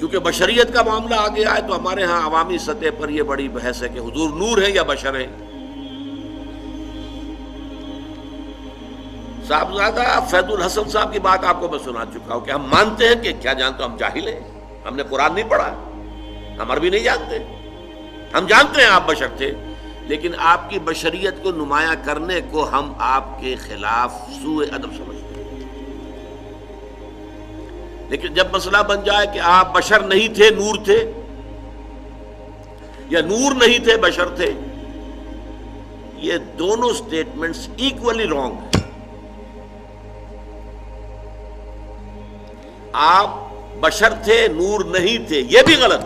چونکہ بشریت کا معاملہ آگے آئے تو ہمارے ہاں عوامی سطح پر یہ بڑی بحث ہے کہ حضور نور ہے یا بشر ہے. صاحبزادہ فیض الحسن صاحب کی بات آپ کو میں سنا چکا ہوں کہ ہم مانتے ہیں کہ کیا جانتے ہم جاہل ہیں، ہم نے قرآن نہیں پڑھا، ہم عربی نہیں جانتے، ہم جانتے ہیں آپ بشر تھے، لیکن آپ کی بشریت کو نمایاں کرنے کو ہم آپ کے خلاف سوء ادب سمجھتے ہیں. لیکن جب مسئلہ بن جائے کہ آپ بشر نہیں تھے نور تھے، یا نور نہیں تھے بشر تھے، یہ دونوں سٹیٹمنٹس ایکولی رانگ ہیں. آپ بشر تھے نور نہیں تھے یہ بھی غلط،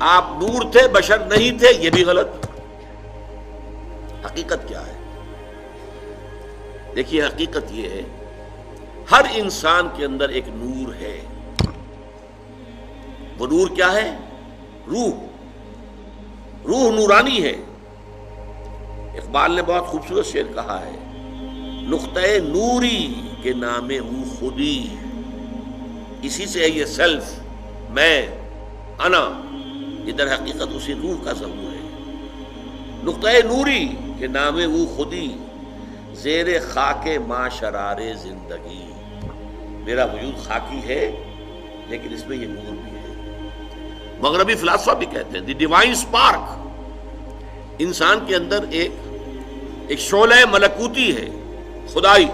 آپ نور تھے بشر نہیں تھے یہ بھی غلط. حقیقت کیا ہے؟ دیکھیے حقیقت یہ ہے ہر انسان کے اندر ایک نور ہے. وہ نور کیا ہے؟ روح نورانی ہے. اقبال نے بہت خوبصورت شعر کہا ہے، نقطۂ نوری کے نام او خودی، اسی سے ہے یہ سیلف، میں، انا. ادھر حقیقت اسی روح کا ظہور ہے. نقطۂ نوری کے نام او خودی، زیر خاک ما شرار زندگی. میرا وجود خاکی ہے لیکن اس میں یہ نور بھی ہے. مغربی فلاسفہ بھی کہتے ہیں دی ڈیوائن سپارک، انسان کے اندر ایک شعلہ ملکوتی ہے، خدائی.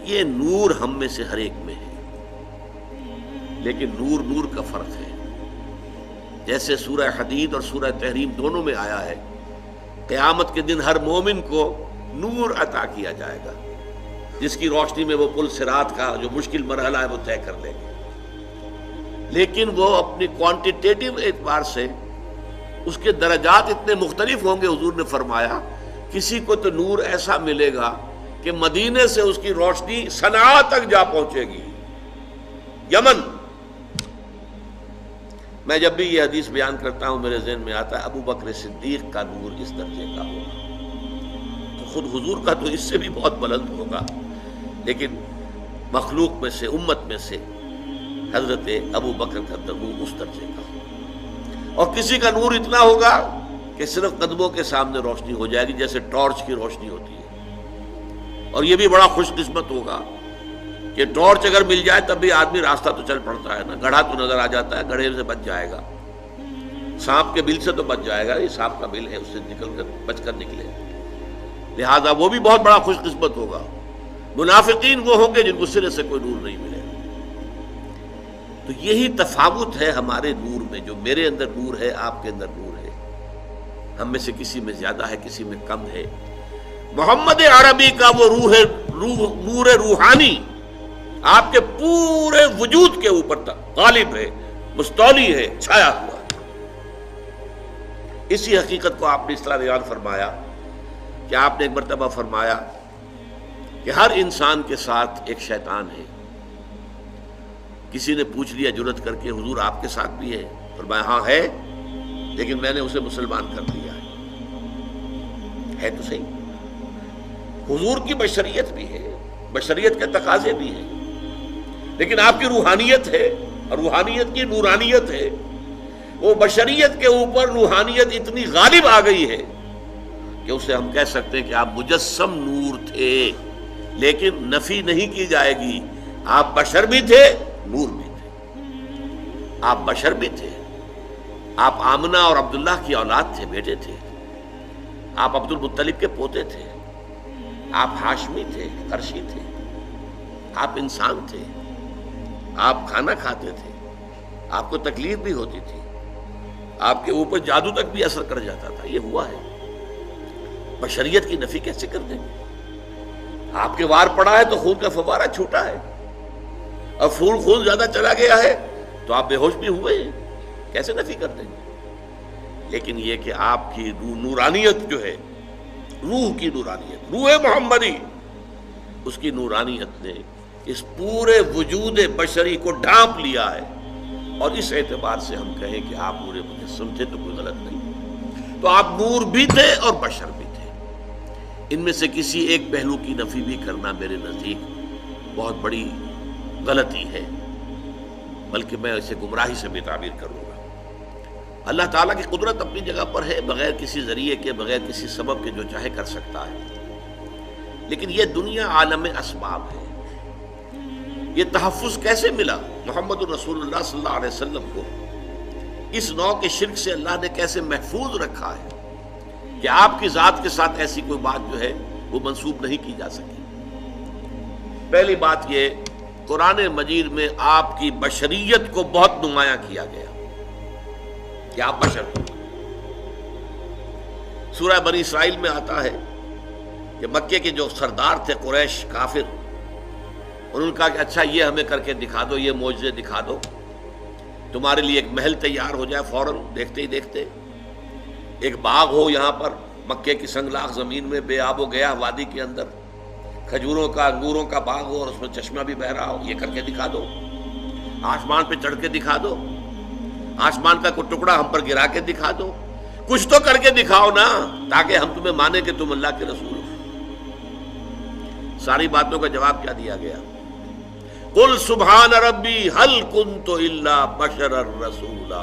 یہ نور ہم میں سے ہر ایک میں ہے، لیکن نور کا فرق ہے. جیسے سورہ حدید اور سورہ تحریم دونوں میں آیا ہے، قیامت کے دن ہر مومن کو نور عطا کیا جائے گا، جس کی روشنی میں وہ پل صراط کا جو مشکل مرحلہ ہے وہ طے کر لیں گے. لیکن وہ اپنی کوانٹیٹیٹیو اعتبار سے اس کے درجات اتنے مختلف ہوں گے. حضور نے فرمایا کسی کو تو نور ایسا ملے گا کہ مدینے سے اس کی روشنی صنعاء تک جا پہنچے گی، یمن. میں جب بھی یہ حدیث بیان کرتا ہوں میرے ذہن میں آتا ہے ابو بکر صدیق کا نور اس درجے کا ہوگا، تو خود حضور کا تو اس سے بھی بہت بلند ہوگا، لیکن مخلوق میں سے، امت میں سے حضرت ابو بکر کا نور اس درجے کا ہوگا. اور کسی کا نور اتنا ہوگا کہ صرف قدموں کے سامنے روشنی ہو جائے گی، جیسے ٹارچ کی روشنی ہوتی ہے. اور یہ بھی بڑا خوش قسمت ہوگا کہ ٹارچ اگر مل جائے تب بھی آدمی راستہ تو چل پڑتا ہے نا، گڑھا تو نظر آ جاتا ہے، گڑھے سے بچ جائے گا، سانپ کے بل سے تو بچ جائے گا، یہ سانپ کا بل ہے اس سے بچ کر نکلے. لہذا وہ بھی بہت بڑا خوش قسمت ہوگا. منافقین وہ ہوں گے جن کو سرے سے کوئی نور نہیں ملے. تو یہی تفاوت ہے ہمارے نور میں، جو میرے اندر نور ہے آپ کے اندر نور ہے. ہم میں سے کسی میں زیادہ ہے، کسی میں کم ہے. محمد عربی کا وہ نور روحانی آپ کے پورے وجود کے اوپر غالب ہے، مستولی ہے، چھایا ہوا ہے. اسی حقیقت کو آپ نے اس طرح بیان فرمایا کہ آپ نے ایک مرتبہ فرمایا کہ ہر انسان کے ساتھ ایک شیطان ہے. کسی نے پوچھ لیا جرت کر کے حضور آپ کے ساتھ بھی ہے؟ فرمایا ہاں ہے، لیکن میں نے اسے مسلمان کر دیا ہے تو صحیح. حضور کی بشریت بھی ہے، بشریت کے تقاضے بھی ہیں، لیکن آپ کی روحانیت ہے اور روحانیت کی نورانیت ہے. وہ بشریت کے اوپر روحانیت اتنی غالب آ گئی ہے کہ اسے ہم کہہ سکتے ہیں کہ آپ مجسم نور تھے، لیکن نفی نہیں کی جائے گی. آپ بشر بھی تھے، نور بھی تھے. آپ بشر بھی تھے، آپ آمنہ اور عبداللہ کی اولاد تھے، بیٹے تھے. آپ عبد المطلب کے پوتے تھے، آپ ہاشمی تھے، قرشی تھے. آپ انسان تھے، آپ کھانا کھاتے تھے، آپ کو تکلیف بھی ہوتی تھی، آپ کے اوپر جادو تک بھی اثر کر جاتا تھا. یہ ہوا ہے. بشریت کی نفی کیسے کر دیں گے؟ آپ کے وار پڑا ہے تو خون کا فوارہ چھوٹا ہے، اور خون زیادہ چلا گیا ہے تو آپ بے ہوش بھی ہوئے ہیں. کیسے نفی کر دیں گے؟ لیکن یہ کہ آپ کی نورانیت جو ہے، روح کی نورانیت، روح محمدی، اس کی نورانیت نے اس پورے وجود بشری کو ڈھانپ لیا ہے. اور اس اعتبار سے ہم کہیں کہ آپ نور مجسم تھے تو کوئی غلط نہیں. تو آپ نور بھی تھے اور بشر بھی تھے. ان میں سے کسی ایک پہلو کی نفی بھی کرنا میرے نزدیک بہت بڑی غلطی ہے. بلکہ میں اسے گمراہی سے بھی تعبیر کروں گا۔ اللہ تعالیٰ کی قدرت اپنی جگہ پر ہے، بغیر کسی ذریعے کے، بغیر کسی سبب کے جو چاہے کر سکتا ہے، لیکن یہ دنیا عالم اسباب ہے۔ یہ تحفظ کیسے ملا محمد الرسول اللہ صلی اللہ علیہ وسلم کو؟ اس نوع کے شرک سے اللہ نے کیسے محفوظ رکھا ہے کہ آپ کی ذات کے ساتھ ایسی کوئی بات جو ہے وہ منسوب نہیں کی جا سکی؟ پہلی بات یہ، قرآن مجید میں آپ کی بشریت کو بہت نمایاں کیا گیا کہ آپ بشر ہیں۔ سورہ بنی اسرائیل میں آتا ہے کہ مکے کے جو سردار تھے قریش کافر، انہوں نے کہا کہ اچھا یہ ہمیں کر کے دکھا دو، یہ معجزے دکھا دو، تمہارے لیے ایک محل تیار ہو جائے فوراً دیکھتے ہی دیکھتے، ایک باغ ہو یہاں پر مکے کی سنگلاخ زمین میں بے آب و گیا وادی کے اندر، کھجوروں کا انگوروں کا باغ ہو اور اس میں چشمہ بھی بہہ رہا ہو، یہ کر کے دکھا دو، آسمان پہ چڑھ کے دکھا دو، آسمان کا کوئی ٹکڑا ہم پر گرا کے دکھا دو، کچھ تو کر کے دکھاؤ نا تاکہ ہم تمہیں مانیں کہ تم اللہ کے رسول ہو۔ ساری باتوں کا جواب کیا دیا گیا؟ قل سبحان ربی هل كنت الا بشرا رسولا،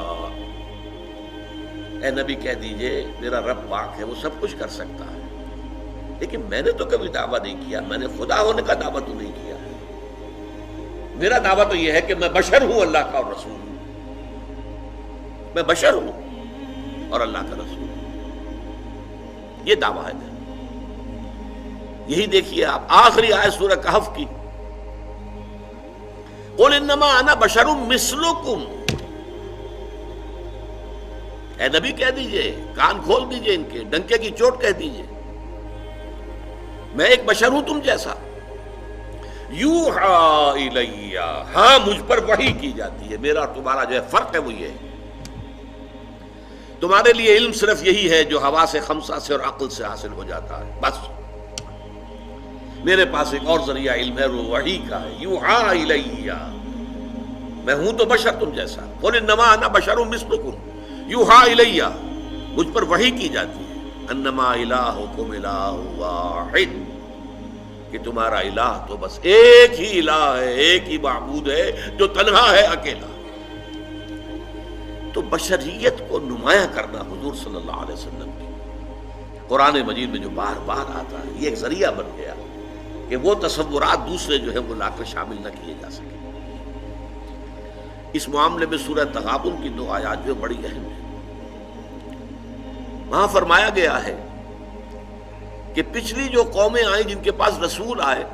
اے نبی کہہ دیجئے میرا رب پاک ہے، وہ سب کچھ کر سکتا ہے، لیکن میں نے تو کبھی دعویٰ نہیں کیا، میں نے خدا ہونے کا دعویٰ تو نہیں کیا، میرا دعویٰ تو یہ ہے کہ میں بشر ہوں، اللہ کا اور رسول ہوں، میں بشر ہوں اور اللہ کا رسول ہوں، یہ دعویٰ ہے میرا۔ یہی دیکھیے آپ آخری آیت سورہ کہف کی، قل انما انا بشر مثلکم، اے نبی کہہ دیجئے، کان کھول دیجئے، ان کے ڈنکے کی چوٹ کہہ دیجئے، میں ایک بشر ہوں تم جیسا، یوحی الی، ہاں مجھ پر وحی کی جاتی ہے، میرا اور تمہارا جو ہے فرق ہے وہ یہ ہے، تمہارے لیے علم صرف یہی ہے جو حواس خمسہ سے اور عقل سے حاصل ہو جاتا ہے، بس میرے پاس ایک اور ذریعہ علم ہے، وہ وحی کا ہے، یوحی الی، میں ہوں تو بشر تم جیسا، قل انما انا بشر مثلکم یوحی الی، مجھ پر وحی کی جاتی ہے، انما الہکم الہ واحد، کہ تمہارا الہ تو بس ایک ہی الہ ہے، ایک ہی معبود ہے جو تنہا ہے، اکیلا۔ تو بشریت کو نمایاں کرنا حضور صلی اللہ علیہ وسلم کی قرآن مجید میں جو بار بار آتا ہے، یہ ایک ذریعہ بن گیا کہ وہ تصورات دوسرے جو ہیں وہ لا کر شامل نہ کیے جا سکیں۔ اس معاملے میں سورہ تغابن کی 2 آیات جو بڑی اہم ہیں، وہاں فرمایا گیا ہے کہ پچھلی جو قومیں آئیں جن کے پاس رسول آئے،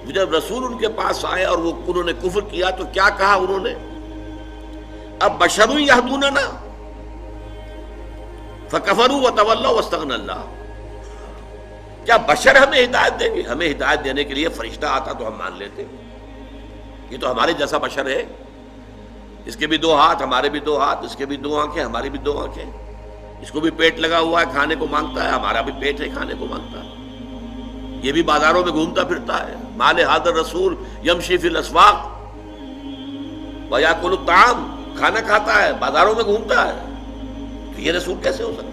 جب رسول ان کے پاس آئے اور وہ انہوں نے کفر کیا تو کیا کہا انہوں نے؟ اب بشر یہدوننا فکفروا وتولوا واستغنى اللہ، کیا بشر ہمیں ہدایت دیں گے؟ ہمیں ہدایت دینے کے لیے فرشتہ آتا تو ہم مان لیتے، یہ تو ہمارے جیسا بشر ہے، اس کے بھی 2 ہاتھ ہمارے بھی 2 ہاتھ، اس کے بھی 2 آنکھیں ہماری بھی 2 آنکھیں، اس کو بھی پیٹ لگا ہوا ہے کھانے کو مانگتا ہے، ہمارا بھی پیٹ ہے کھانے کو مانگتا ہے، یہ بھی بازاروں میں گھومتا پھرتا ہے، مال ھذا الرسول یمشی فی الاسواق ویاکل الطعام، کھانا کھاتا ہے بازاروں میں گھومتا ہے، تو یہ رسول کیسے ہو سکتا ہے؟